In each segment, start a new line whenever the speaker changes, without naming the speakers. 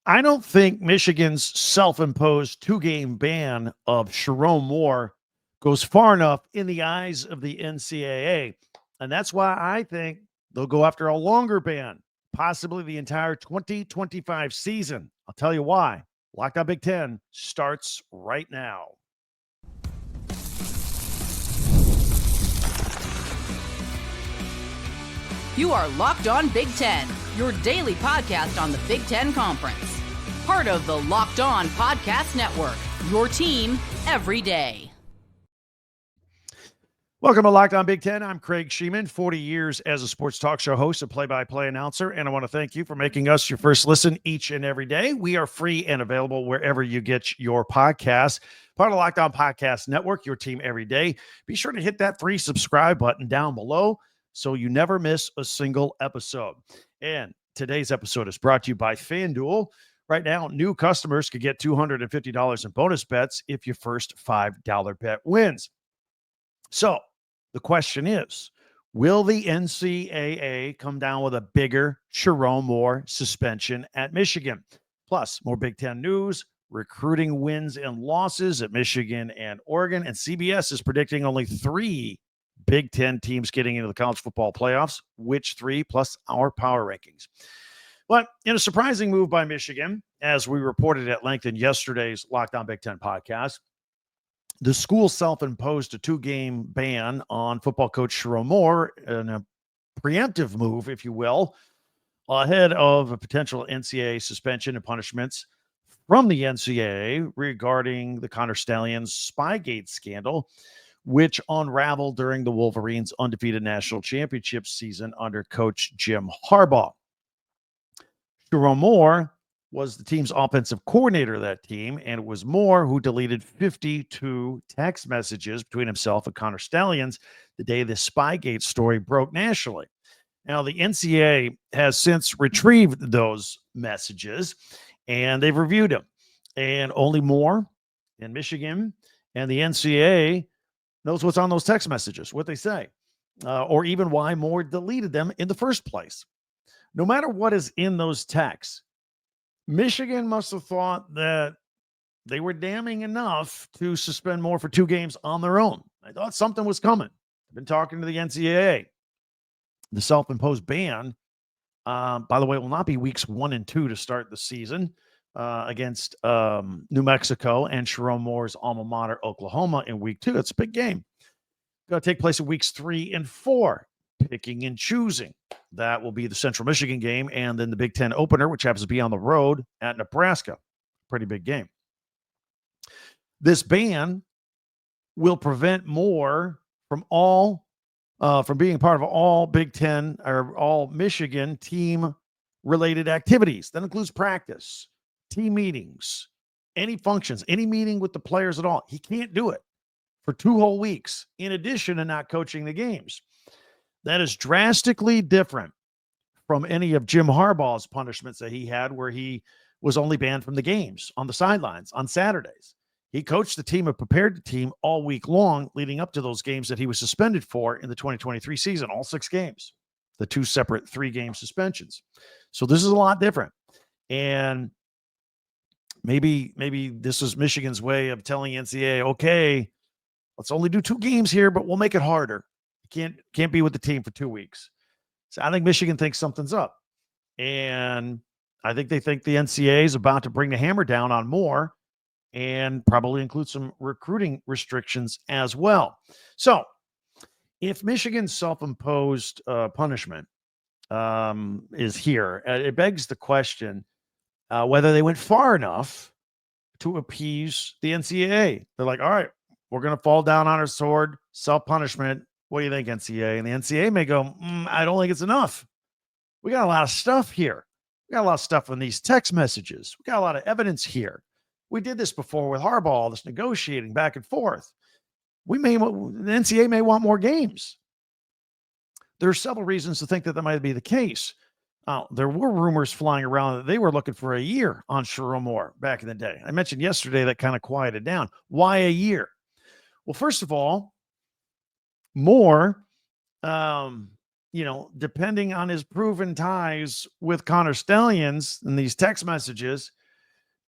I don't think Michigan's self-imposed two-game ban of Sherrone Moore goes far enough in the eyes of the NCAA. And that's why I think they'll go after a longer ban, possibly the entire 2025 season. I'll tell you why. Locked On Big Ten starts right now.
You are Locked On Big Ten, your daily podcast on the Big Ten Conference. Part of the Locked On Podcast Network, your team every day.
Welcome to Locked On Big Ten. I'm Craig Sheeman, 40 years as a sports talk show host and play-by-play announcer, and I want to thank you for making us your first listen each and every day. We are free and available wherever you get your podcasts. Part of the Locked On Podcast Network, your team every day. Be sure to hit that free subscribe button down below so you never miss a single episode. And today's episode is brought to you by FanDuel. Right now, new customers could get $250 in bonus bets if your first $5 bet wins. So the question is, will the NCAA come down with a bigger Sherrone Moore suspension at Michigan? Plus, more Big Ten news, recruiting wins and losses at Michigan and Oregon, and CBS is predicting only 3 Big Ten teams getting into the college football playoffs. Which 3 plus our power rankings? But in a surprising move by Michigan, as we reported at length in yesterday's Locked On Big Ten podcast, the school self-imposed a 2-game ban on football coach Sherrone Moore in a preemptive move, if you will, ahead of a potential NCAA suspension and punishments from the NCAA regarding the Connor Stalions Spygate scandal, which unraveled during the Wolverines' undefeated national championship season under coach Jim Harbaugh. Sherrone Moore was the team's offensive coordinator of that team, and it was Moore who deleted 52 text messages between himself and Connor Stalions the day the Spygate story broke nationally. Now, the NCAA has since retrieved those messages, and they've reviewed them. And only Moore in Michigan and the NCAA knows what's on those text messages, what they say, or even why Moore deleted them in the first place. No matter what is in those texts, Michigan must have thought that they were damning enough to suspend Moore for 2 games on their own. I thought something was coming. I've been talking to the NCAA. The self-imposed ban, by the way, will not be weeks 1 and 2 to start the season against New Mexico and Sherrone Moore's alma mater, Oklahoma, in week 2. It's a big game. Going to take place in weeks 3 and 4, picking and choosing. That will be the Central Michigan game and then the Big Ten opener, which happens to be on the road at Nebraska. Pretty big game. This ban will prevent Moore from being part of all Big Ten or all Michigan team-related activities. That includes practice, team meetings, any functions, any meeting with the players at all. He can't do it for 2 whole weeks, in addition to not coaching the games. That is drastically different from any of Jim Harbaugh's punishments that he had, where he was only banned from the games on the sidelines on Saturdays. He coached the team and prepared the team all week long leading up to those games that he was suspended for in the 2023 season, all 6 games, the 2 separate 3-game suspensions. So this is a lot different. And maybe this is Michigan's way of telling NCAA, okay, let's only do 2 games here, but we'll make it harder. You can't be with the team for 2 weeks. So I think Michigan thinks something's up. And I think they think the NCAA is about to bring the hammer down on Moore and probably include some recruiting restrictions as well. So if Michigan's self-imposed punishment is here, it begs the question whether they went far enough to appease the NCAA. They're like, all right, we're going to fall down on our sword, self-punishment. What do you think, NCAA? And the NCAA may go, I don't think it's enough. We got a lot of stuff here. We got a lot of stuff in these text messages. We got a lot of evidence here. We did this before with Harbaugh, all this negotiating back and forth. The NCAA may want more games. There are several reasons to think that might be the case. There were rumors flying around that they were looking for a year on Sherrone Moore back in the day. I mentioned yesterday that kind of quieted down. Why a year? Well, first of all, Moore, depending on his proven ties with Connor Stalions and these text messages,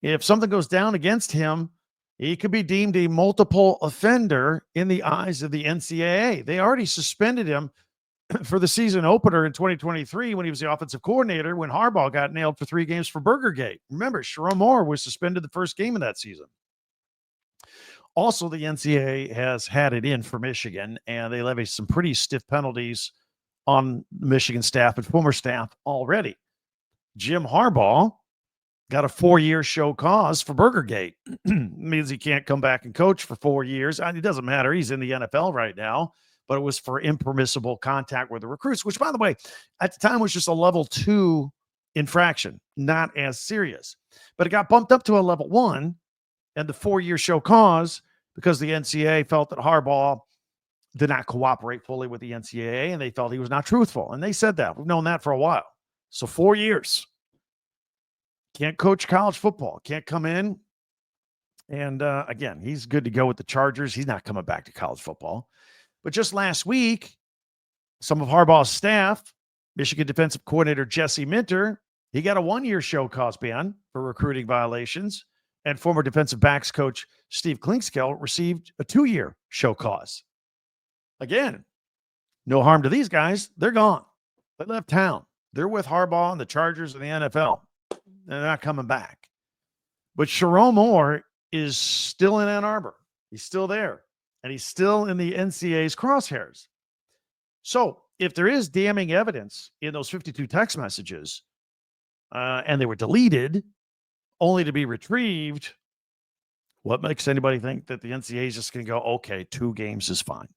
if something goes down against him, he could be deemed a multiple offender in the eyes of the NCAA. They already suspended him for the season opener in 2023 when he was the offensive coordinator, when Harbaugh got nailed for 3 games for BurgerGate. Remember, Sherrone Moore was suspended the first game of that season. Also, the NCAA has had it in for Michigan, and they levy some pretty stiff penalties on Michigan staff and former staff already. Jim Harbaugh got a 4-year show cause for BurgerGate. Means he can't come back and coach for 4 years. It doesn't matter. He's in the NFL right now, but it was for impermissible contact with the recruits, which, by the way, at the time was just a level 2 infraction, not as serious. But it got bumped up to a level 1, and the 4-year show cause because the NCAA felt that Harbaugh did not cooperate fully with the NCAA, and they felt he was not truthful. And they said that. We've known that for a while. So 4 years. Can't coach college football. Can't come in. And again, he's good to go with the Chargers. He's not coming back to college football. But just last week, some of Harbaugh's staff, Michigan defensive coordinator Jesse Minter, he got a 1-year show cause ban for recruiting violations. And former defensive backs coach Steve Klinkskill received a 2-year show cause. Again, no harm to these guys. They're gone. They left town. They're with Harbaugh and the Chargers and the NFL. They're not coming back. But Sherrone Moore is still in Ann Arbor. He's still there. And he's still in the NCAA's crosshairs. So if there is damning evidence in those 52 text messages, and they were deleted only to be retrieved, what makes anybody think that the NCAA is just going to go, okay, 2 games is fine?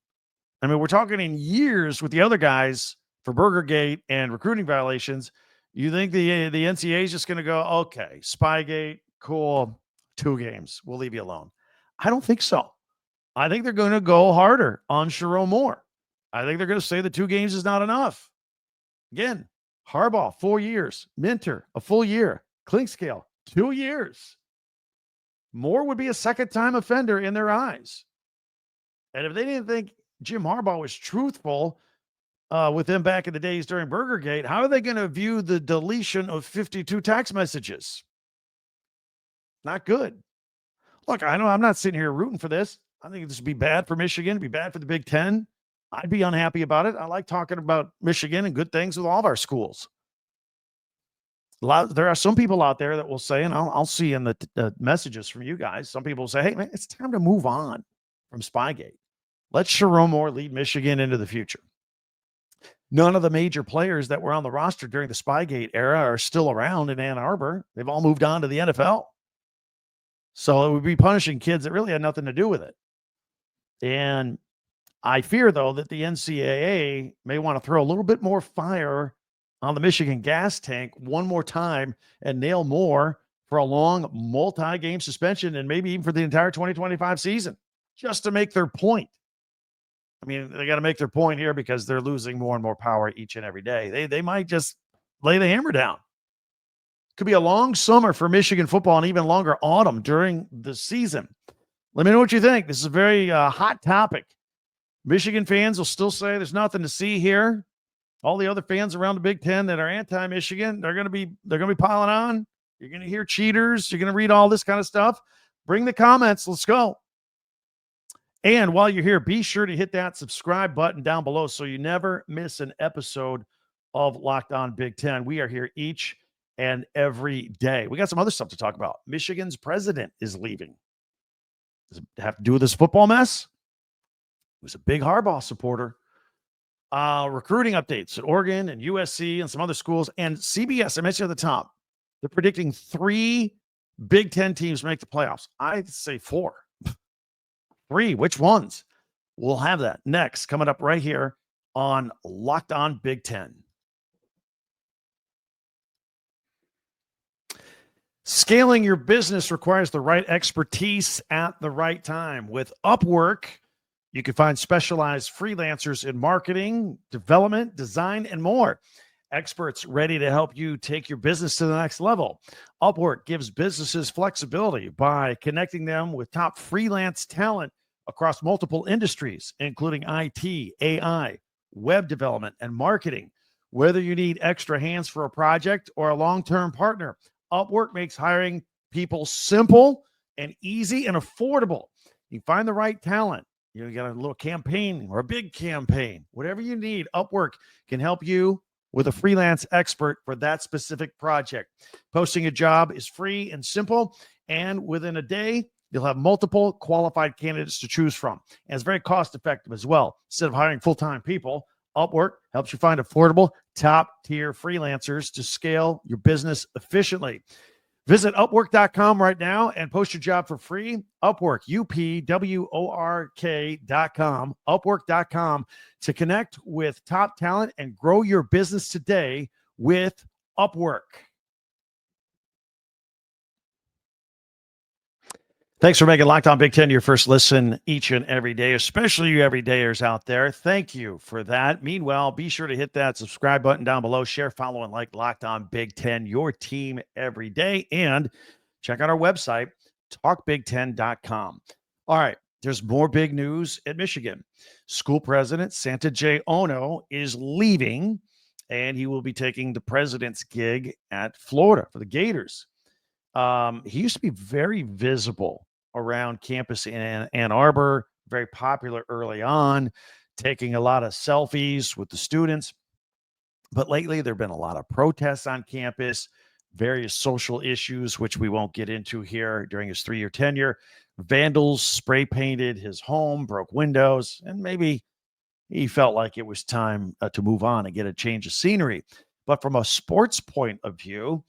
I mean, we're talking in years with the other guys for BurgerGate and recruiting violations. You think the NCAA is just going to go, okay, Spygate, cool, 2 games. We'll leave you alone. I don't think so. I think they're going to go harder on Sherrone Moore. I think they're going to say the 2 games is not enough. Again, Harbaugh, 4 years. Minter, a full year. Klinkskill, 2 years. Moore would be a second-time offender in their eyes. And if they didn't think Jim Harbaugh was truthful with them back in the days during BurgerGate, how are they going to view the deletion of 52 text messages? Not good. Look, I know I'm not sitting here rooting for this. I think this would be bad for Michigan, it'd be bad for the Big Ten. I'd be unhappy about it. I like talking about Michigan and good things with all of our schools. There are some people out there that will say, and I'll see in the messages from you guys, some people will say, hey, man, it's time to move on from Spygate. Let Sherrone Moore lead Michigan into the future. None of the major players that were on the roster during the Spygate era are still around in Ann Arbor. They've all moved on to the NFL. So it would be punishing kids that really had nothing to do with it. And I fear, though, that the NCAA may want to throw a little bit more fire on the Michigan gas tank one more time and nail Moore for a long multi-game suspension and maybe even for the entire 2025 season, just to make their point. I mean, they got to make their point here because they're losing more and more power each and every day. They might just lay the hammer down. Could be a long summer for Michigan football and even longer autumn during the season. Let me know what you think. This is a very hot topic. Michigan fans will still say there's nothing to see here. All the other fans around the Big Ten that are anti-Michigan, they're going to be piling on. You're going to hear cheaters. You're going to read all this kind of stuff. Bring the comments. Let's go. And while you're here, be sure to hit that subscribe button down below so you never miss an episode of Locked On Big Ten. We are here each and every day. We got some other stuff to talk about. Michigan's president is leaving. Does it have to do with this football mess? He was a big Harbaugh supporter. Recruiting updates at Oregon and USC and some other schools. And CBS, I mentioned at the top, they're predicting 3 Big Ten teams make the playoffs. I'd say 4. 3, which ones? We'll have that next, coming up right here on Locked On Big Ten. Scaling your business requires the right expertise at the right time. With Upwork, you can find specialized freelancers in marketing, development, design, and more. Experts ready to help you take your business to the next level. Upwork gives businesses flexibility by connecting them with top freelance talent across multiple industries, including IT, AI, web development, and marketing. Whether you need extra hands for a project or a long-term partner, Upwork makes hiring people simple and easy and affordable. You find the right talent. You got a little campaign or a big campaign, whatever you need, Upwork can help you with a freelance expert for that specific project. Posting a job is free and simple, and within a day, you'll have multiple qualified candidates to choose from. And it's very cost effective as well. Instead of hiring full-time people, Upwork helps you find affordable, top-tier freelancers to scale your business efficiently. Visit Upwork.com right now and post your job for free. Upwork, UPWORK.com, Upwork.com to connect with top talent and grow your business today with Upwork. Thanks for making Locked On Big Ten your first listen each and every day, especially you everydayers out there. Thank you for that. Meanwhile, be sure to hit that subscribe button down below. Share, follow, and like Locked On Big Ten, your team every day. And check out our website, talkbig10.com. All right, there's more big news at Michigan. School president Santa J. Ono is leaving, and he will be taking the president's gig at Florida for the Gators. He used to be very visible around campus in Ann Arbor, very popular early on, taking a lot of selfies with the students. But lately, there have been a lot of protests on campus, various social issues, which we won't get into here during his 3-year tenure. Vandals spray painted his home, broke windows, and maybe he felt like it was time to move on and get a change of scenery. But from a sports point of view,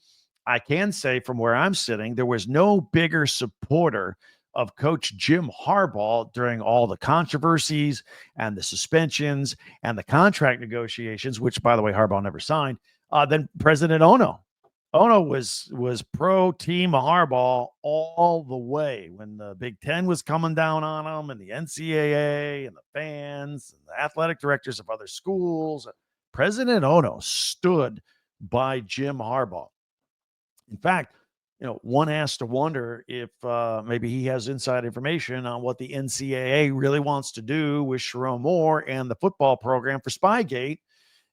I can say from where I'm sitting, there was no bigger supporter of Coach Jim Harbaugh during all the controversies and the suspensions and the contract negotiations, which, by the way, Harbaugh never signed, than President Ono. Ono was pro team Harbaugh all the way when the Big Ten was coming down on him, and the NCAA and the fans and the athletic directors of other schools. President Ono stood by Jim Harbaugh. In fact, one has to wonder if maybe he has inside information on what the NCAA really wants to do with Sherrone Moore and the football program for Spygate,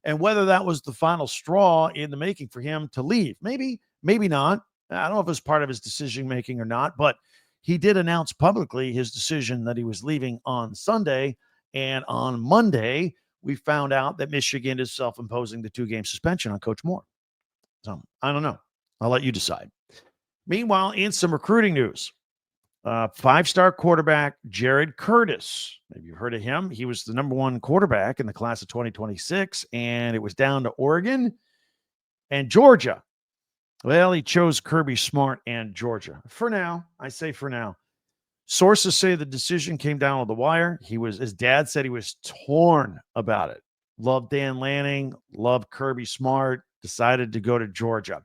and whether that was the final straw in the making for him to leave. Maybe not. I don't know if it's part of his decision-making or not, but he did announce publicly his decision that he was leaving on Sunday, and on Monday, we found out that Michigan is self-imposing the 2-game suspension on Coach Moore. So, I don't know. I'll let you decide. Meanwhile, in some recruiting news, 5-star quarterback Jared Curtis. Maybe you've heard of him. He was the number 1 quarterback in the class of 2026, and it was down to Oregon and Georgia. Well, he chose Kirby Smart and Georgia. For now, I say for now. Sources say the decision came down to the wire. His dad said he was torn about it. Loved Dan Lanning, loved Kirby Smart, decided to go to Georgia.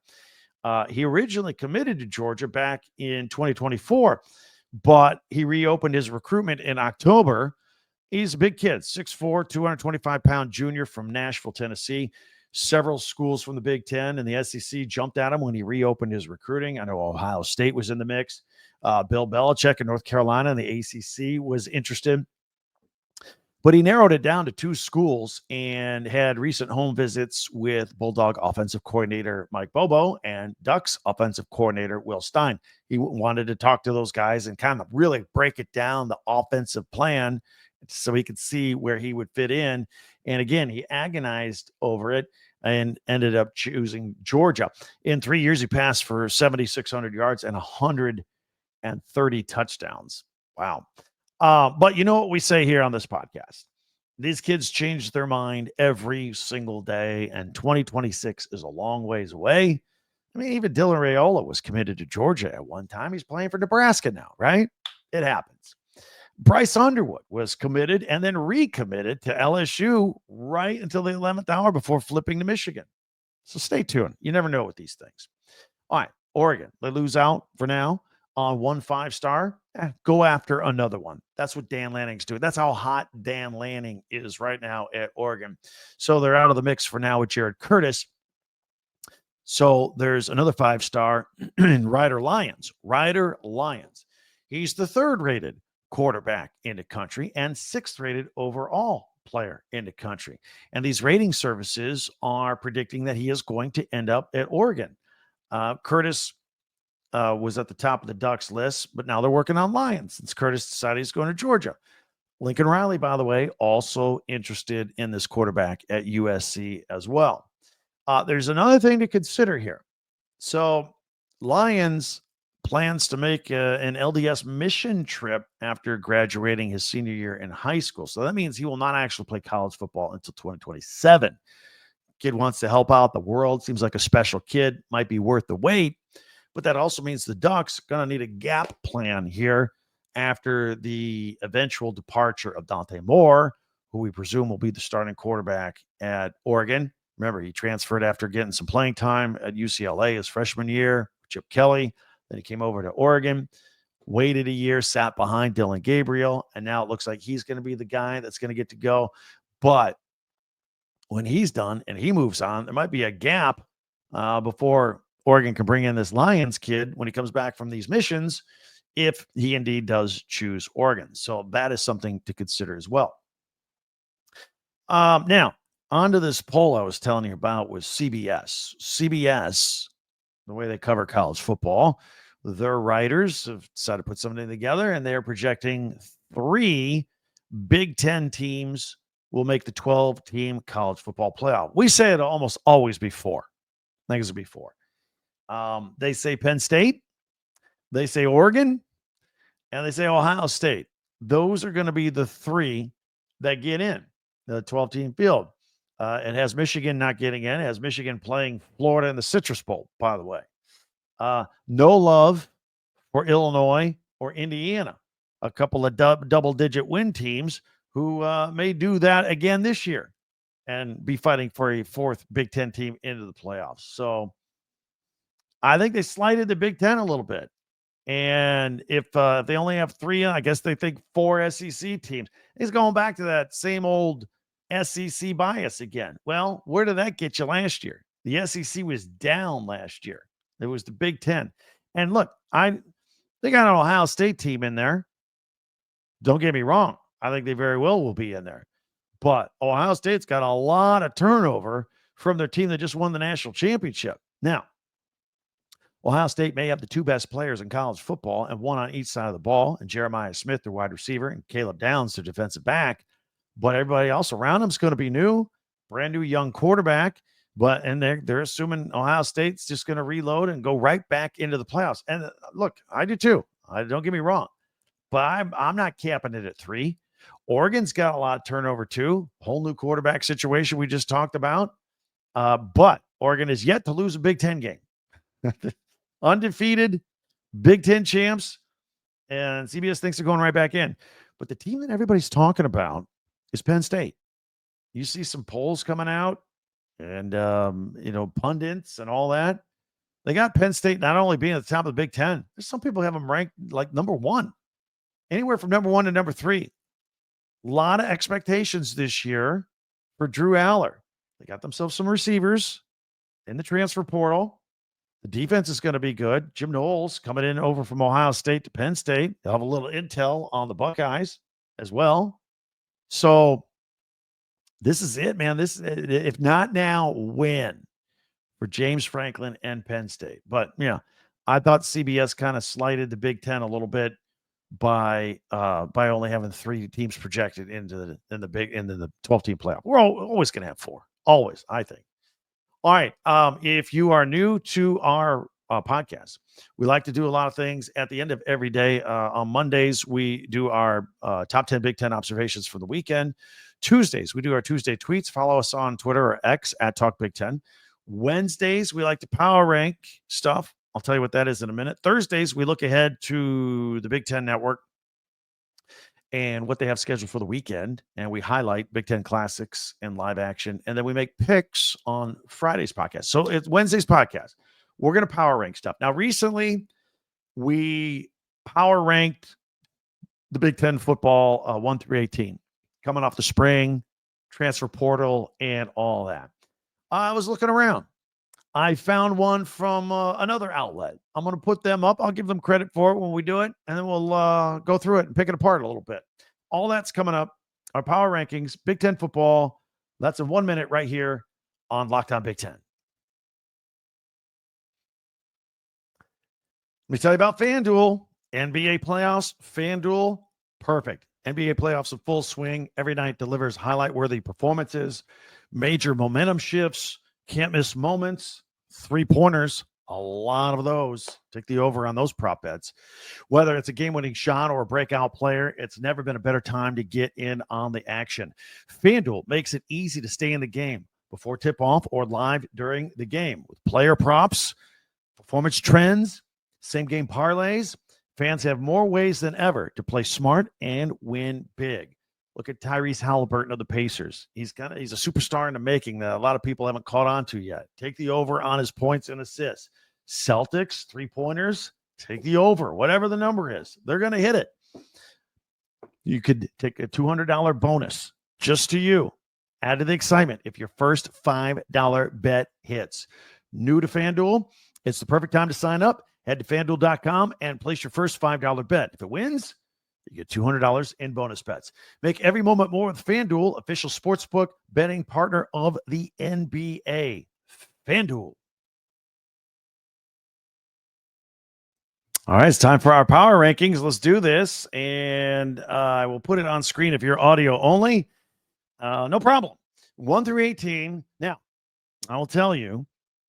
He originally committed to Georgia back in 2024, but he reopened his recruitment in October. He's a big kid, 6'4", 225-pound junior from Nashville, Tennessee. Several schools from the Big Ten and the SEC jumped at him when he reopened his recruiting. I know Ohio State was in the mix. Bill Belichick in North Carolina and the ACC was interested. But he narrowed it down to 2 schools and had recent home visits with Bulldog offensive coordinator Mike Bobo and Ducks offensive coordinator Will Stein. He wanted to talk to those guys and kind of really break it down, the offensive plan, so he could see where he would fit in. And again, he agonized over it and ended up choosing Georgia. In 3 years, he passed for 7,600 yards and 130 touchdowns. Wow. But you know what we say here on this podcast? These kids change their mind every single day, and 2026 is a long ways away. I mean, even Dylan Raiola was committed to Georgia at one time. He's playing for Nebraska now, right? It happens. Bryce Underwood was committed and then recommitted to LSU right until the 11th hour before flipping to Michigan. So stay tuned. You never know with these things. All right, Oregon, they lose out for now on 1 5-star. Go after another one. That's what Dan Lanning's doing. That's how hot Dan Lanning is right now at Oregon. So they're out of the mix for now with Jared Curtis. So there's another 5-star in Ryder Lyons. Ryder Lyons. He's the 3rd rated quarterback in the country and 6th rated overall player in the country. And these rating services are predicting that he is going to end up at Oregon. Curtis was at the top of the Ducks list, but now they're working on Lions since Curtis decided he's going to Georgia. Lincoln Riley, by the way, also interested in this quarterback at USC as well. There's another thing to consider here. So Lions plans to make an LDS mission trip after graduating his senior year in high school. So that means he will not actually play college football until 2027. Kid wants to help out the world. Seems like a special kid. Might be worth the wait. But that also means the Ducks are going to need a gap plan here after the eventual departure of Dante Moore, who we presume will be the starting quarterback at Oregon. Remember, he transferred after getting some playing time at UCLA his freshman year, Chip Kelly. Then he came over to Oregon, waited a year, sat behind Dylan Gabriel, and now it looks like he's going to be the guy that's going to get to go. But when he's done and he moves on, there might be a gap before Oregon can bring in this Lions kid when he comes back from these missions, if he indeed does choose Oregon. So that is something to consider as well. Now, onto this poll I was telling you about was CBS. CBS, the way they cover college football, their writers have decided to put something together, and they're projecting 3 Big Ten teams will make the 12-team college football playoff. We say it almost always before. I think it's before. They say Penn State, they say Oregon, and they say Ohio State. Those are going to be the 3 that get in the 12-team field. It has Michigan not getting in. It has Michigan playing Florida in the Citrus Bowl, by the way. No love for Illinois or Indiana, a couple of double-digit win teams who may do that again this year and be fighting for a 4th Big Ten team into the playoffs. So I think they slighted the Big Ten a little bit. And if they only have 3, I guess they think 4 SEC teams. It's going back to that same old SEC bias again. Well, where did that get you last year? The SEC was down last year. It was the Big Ten. And look, they got an Ohio State team in there. Don't get me wrong. I think they very well will be in there. But Ohio State's got a lot of turnover from their team that just won the national championship. Now, Ohio State may have the 2 best players in college football and 1 on each side of the ball, and Jeremiah Smith, their wide receiver, and Caleb Downs, their defensive back. But everybody else around them is going to be new, brand new young quarterback. And they're assuming Ohio State's just going to reload and go right back into the playoffs. And look, I do too. Don't get me wrong, but I'm not capping it at 3. Oregon's got a lot of turnover too. Whole new quarterback situation we just talked about. But Oregon is yet to lose a Big Ten game. Undefeated Big Ten champs, and CBS thinks they're going right back in. But the team that everybody's talking about is Penn State. You see some polls coming out and, pundits and all that. They got Penn State not only being at the top of the Big Ten, there's some people have them ranked like number 1, anywhere from number 1 to number 3. A lot of expectations this year for Drew Aller. They got themselves some receivers in the transfer portal. The defense is going to be good. Jim Knowles coming in over from Ohio State to Penn State. They'll have a little intel on the Buckeyes as well. So this is it, man. This, if not now, when? For James Franklin and Penn State. But yeah, I thought CBS kind of slighted the Big Ten a little bit by only having 3 teams projected into the 12-team playoff. We're always going to have 4, always, I think. All right. If you are new to our podcast, we like to do a lot of things at the end of every day. On Mondays, we do our top 10 Big Ten observations for the weekend. Tuesdays, we do our Tuesday tweets. Follow us on Twitter or X at Talk Big Ten. Wednesdays, we like to power rank stuff. I'll tell you what that is in a minute. Thursdays, we look ahead to the Big Ten Network and what they have scheduled for the weekend. And we highlight Big Ten classics and live action. And then we make picks on Friday's podcast. So it's Wednesday's podcast. We're going to power rank stuff. Now, recently, we power ranked the Big Ten football 1 through 18, coming off the spring, transfer portal, and all that. I was looking around. I found one from another outlet. I'm going to put them up. I'll give them credit for it when we do it, and then we'll go through it and pick it apart a little bit. All that's coming up our power rankings, Big Ten football. That's in 1 minute right here on Locked On Big Ten. Let me tell you about FanDuel. NBA playoffs, FanDuel, perfect. NBA playoffs in full swing. Every night delivers highlight-worthy performances, major momentum shifts, can't miss moments, three-pointers, a lot of those. Take the over on those prop bets. Whether it's a game-winning shot or a breakout player, it's never been a better time to get in on the action. FanDuel makes it easy to stay in the game before tip-off or live during the game with player props, performance trends, same-game parlays. Fans have more ways than ever to play smart and win big. Look at Tyrese Halliburton of the Pacers. He's a superstar in the making that a lot of people haven't caught on to yet. Take the over on his points and assists. Celtics, three-pointers, take the over. Whatever the number is, they're going to hit it. You could take a $200 bonus just to you. Add to the excitement if your first $5 bet hits. New to FanDuel, it's the perfect time to sign up. Head to FanDuel.com and place your first $5 bet. If it wins, you get $200 in bonus bets. Make every moment more with FanDuel, official sportsbook betting partner of the NBA. FanDuel. All right, it's time for our power rankings. Let's do this, and I will put it on screen if you're audio only. No problem. 1 through 18. Now, I will tell you,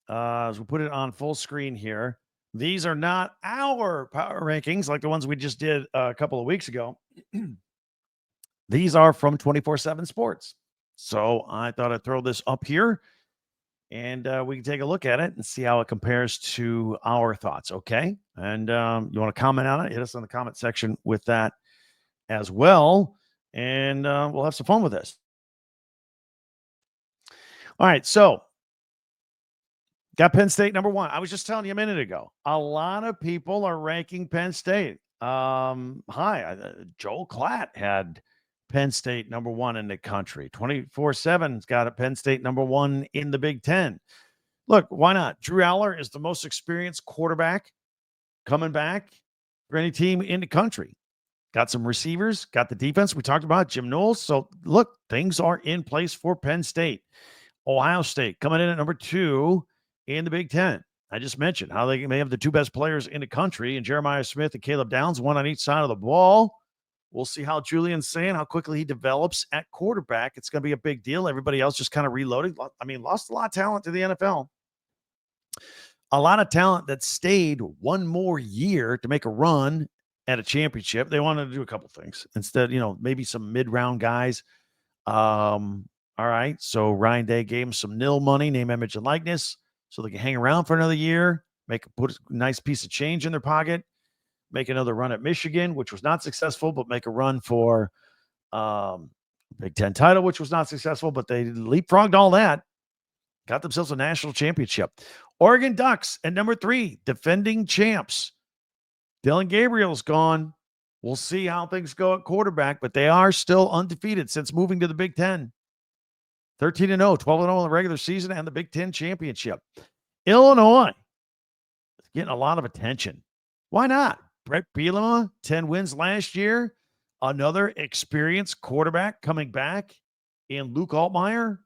as we put it on full screen here, these are not our power rankings like the ones we just did a couple of weeks ago. These are from 24/7 Sports. So I thought I'd throw this up here, and we can take a look at it and see how it compares to our thoughts, okay? And you want to comment on it, hit us in the comment section with that as well, and we'll have some fun with this. All right, so got Penn State number 1. I was just telling you a minute ago, a lot of people are ranking Penn State. Joel Klatt had Penn State number 1 in the country. 24/7's got a Penn State number 1 in the Big Ten. Look, why not? Drew Aller is the most experienced quarterback coming back for any team in the country. Got some receivers, got the defense we talked about, Jim Knowles. So, look, things are in place for Penn State. Ohio State coming in at number 2 in the Big Ten. I just mentioned how they may have the 2 best players in the country, and Jeremiah Smith and Caleb Downs, one on each side of the ball. We'll see how Julian's saying, how quickly he develops at quarterback. It's going to be a big deal. Everybody else just kind of reloaded. I mean, lost a lot of talent to the NFL. A lot of talent that stayed one more year to make a run at a championship. They wanted to do a couple things. Instead, maybe some mid-round guys. All right, so Ryan Day gave him some nil money, name, image, and likeness, so they can hang around for another year, put a nice piece of change in their pocket, make another run at Michigan, which was not successful, but make a run for Big Ten title, which was not successful, but they leapfrogged all that, got themselves a national championship. Oregon Ducks at number 3, defending champs. Dylan Gabriel's gone. We'll see how things go at quarterback, but they are still undefeated since moving to the Big Ten. 13-0, 12-0 in the regular season and the Big Ten championship. Illinois is getting a lot of attention. Why not? Brett Bielema, 10 wins last year. Another experienced quarterback coming back in Luke Altmaier.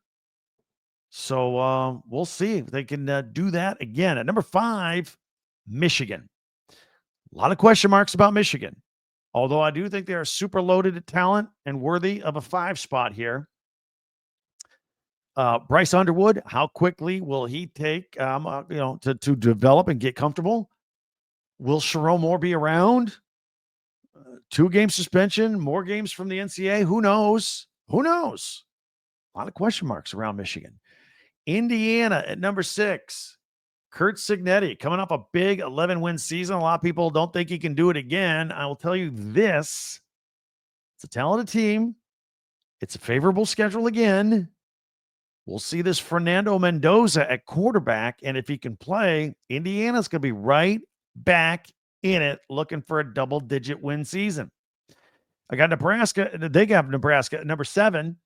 So we'll see if they can do that again. At number 5, Michigan. A lot of question marks about Michigan, although I do think they are super loaded at talent and worthy of a 5 spot here. Bryce Underwood, how quickly will he take, to develop and get comfortable? Will Sherrone Moore be around? 2-game suspension, more games from the NCAA. Who knows? Who knows? A lot of question marks around Michigan. Indiana at number 6. Kurt Cignetti coming off a big 11-win season. A lot of people don't think he can do it again. I will tell you this. It's a talented team. It's a favorable schedule again. We'll see this Fernando Mendoza at quarterback, and if he can play, Indiana's going to be right back in it looking for a double-digit win season. I got Nebraska. They got Nebraska at number 7.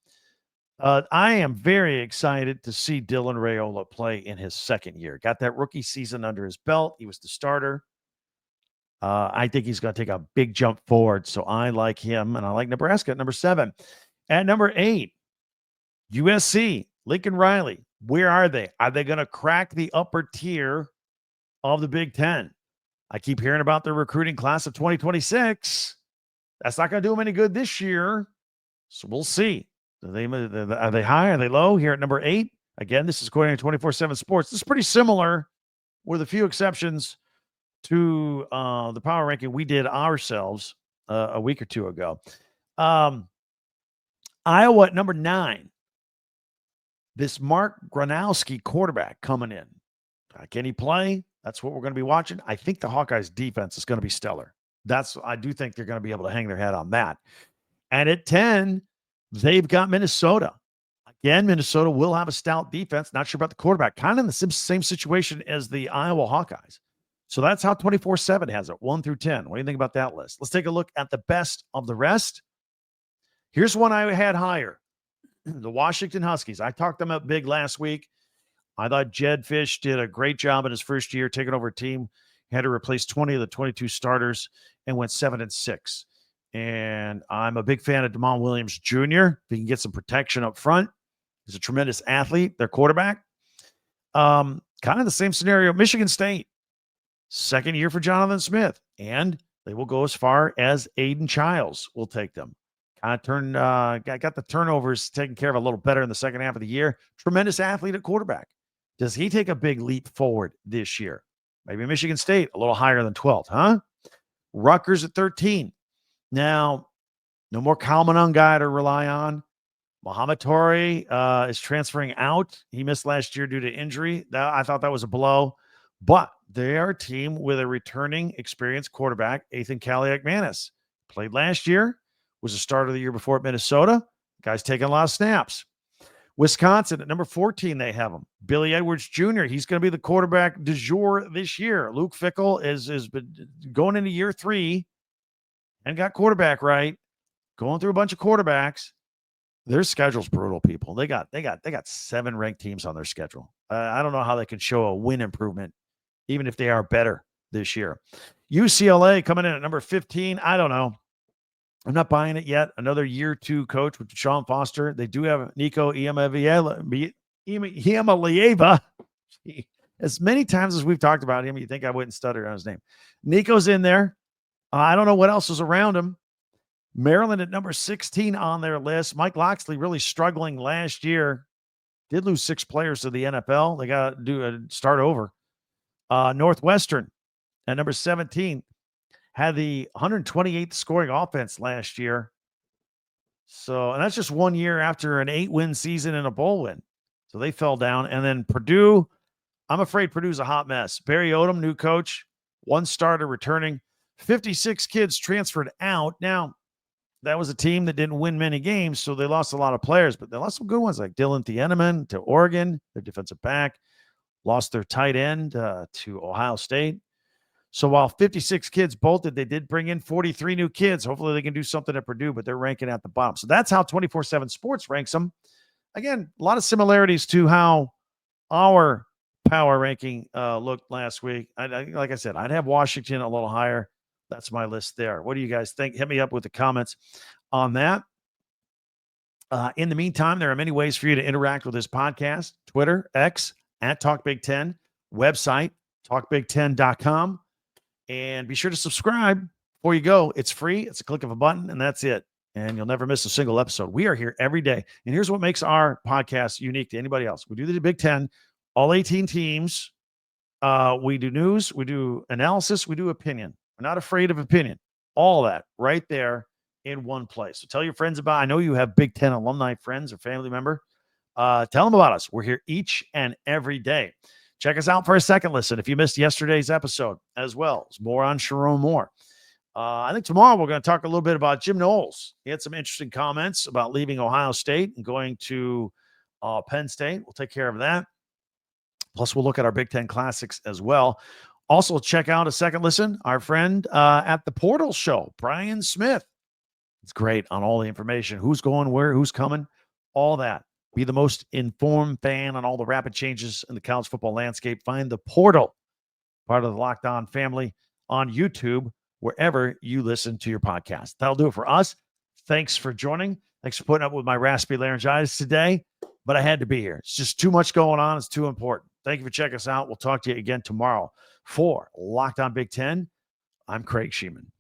I am very excited to see Dylan Raiola play in his second year. Got that rookie season under his belt. He was the starter. I think he's going to take a big jump forward, so I like him, and I like Nebraska at number 7. At number 8, USC, Lincoln Riley. Where are they? Are they going to crack the upper tier of the Big Ten? I keep hearing about their recruiting class of 2026. That's not going to do them any good this year. So we'll see. Are they high? Are they low? Here at number 8. Again, this is according to 24/7 Sports. This is pretty similar, with a few exceptions, to the power ranking we did ourselves a week or two ago. Iowa at number 9. This Mark Gronowski quarterback coming in. Can he play? That's what we're going to be watching. I think the Hawkeyes defense is going to be stellar. I do think they're going to be able to hang their head on that. And at 10, they've got Minnesota. Again, Minnesota will have a stout defense. Not sure about the quarterback. Kind of in the same situation as the Iowa Hawkeyes. So that's how 24/7 has it, 1 through 10. What do you think about that list? Let's take a look at the best of the rest. Here's one I had higher. The Washington Huskies. I talked them up big last week. I thought Jed Fish did a great job in his first year taking over a team. He had to replace 20 of the 22 starters and went 7-6. And I'm a big fan of Damon Williams Jr. If he can get some protection up front. He's a tremendous athlete, their quarterback. Kind of the same scenario. Michigan State. Second year for Jonathan Smith. And they will go as far as Aiden Childs will take them. Got the turnovers taken care of a little better in the second half of the year. Tremendous athlete at quarterback. Does he take a big leap forward this year? Maybe Michigan State a little higher than 12th, huh? Rutgers at 13. Now, no more Kyle Monangai to rely on. Muhammad Torrey is transferring out. He missed last year due to injury. I thought that was a blow. But they are a team with a returning experienced quarterback, Ethan Kaliak-Manis. Played last year. Was a starter the year before at Minnesota. Guy's taking a lot of snaps. Wisconsin at number 14, they have him. Billy Edwards Jr., he's going to be the quarterback du jour this year. Luke Fickell is been going into year 3 and got quarterback right. Going through a bunch of quarterbacks. Their schedule's brutal, people. They got 7 ranked teams on their schedule. I don't know how they can show a win improvement, even if they are better this year. UCLA coming in at number 15. I don't know. I'm not buying it yet. Another year 2 coach with Sean Foster. They do have Nico Iamaleava. As many times as we've talked about him, you think I wouldn't stutter on his name. Nico's in there. I don't know what else is around him. Maryland at number 16 on their list. Mike Locksley really struggling last year. Did lose 6 players to the NFL. They got to do a start over. Northwestern at number 17. Had the 128th scoring offense last year. So, and that's just 1 year after an 8-win season and a bowl win. So they fell down. And then Purdue, I'm afraid Purdue's a hot mess. Barry Odom, new coach, 1 starter returning, 56 kids transferred out. Now, that was a team that didn't win many games, so they lost a lot of players, but they lost some good ones like Dylan Thieneman to Oregon, their defensive back, lost their tight end to Ohio State. So while 56 kids bolted, they did bring in 43 new kids. Hopefully they can do something at Purdue, but they're ranking at the bottom. So that's how 24/7 Sports ranks them. Again, a lot of similarities to how our power ranking looked last week. Like I said, I'd have Washington a little higher. That's my list there. What do you guys think? Hit me up with the comments on that. In the meantime, there are many ways for you to interact with this podcast. Twitter, X, @TalkBig10, website, talkbig10.com. And be sure to subscribe before you go. It's free. It's a click of a button, and that's it. And you'll never miss a single episode. We are here every day. And here's what makes our podcast unique to anybody else. We do the Big Ten, all 18 teams. We do news. We do analysis. We do opinion. We're not afraid of opinion. All that right there in one place. So tell your friends about it. I know you have Big Ten alumni friends or family member. Tell them about us. We're here each and every day. Check us out for a second listen if you missed yesterday's episode as well. It's more on Sherrone Moore. I think tomorrow we're going to talk a little bit about Jim Knowles. He had some interesting comments about leaving Ohio State and going to Penn State. We'll take care of that. Plus, we'll look at our Big Ten Classics as well. Also, check out a second listen, our friend at the Portal Show, Brian Smith. It's great on all the information, who's going where, who's coming, all that. Be the most informed fan on all the rapid changes in the college football landscape. Find the Portal, part of the Locked On family, on YouTube, wherever you listen to your podcast. That'll do it for us. Thanks for joining. Thanks for putting up with my raspy laryngitis today, but I had to be here. It's just too much going on. It's too important. Thank you for checking us out. We'll talk to you again tomorrow for Locked On Big Ten. I'm Craig Sheeman.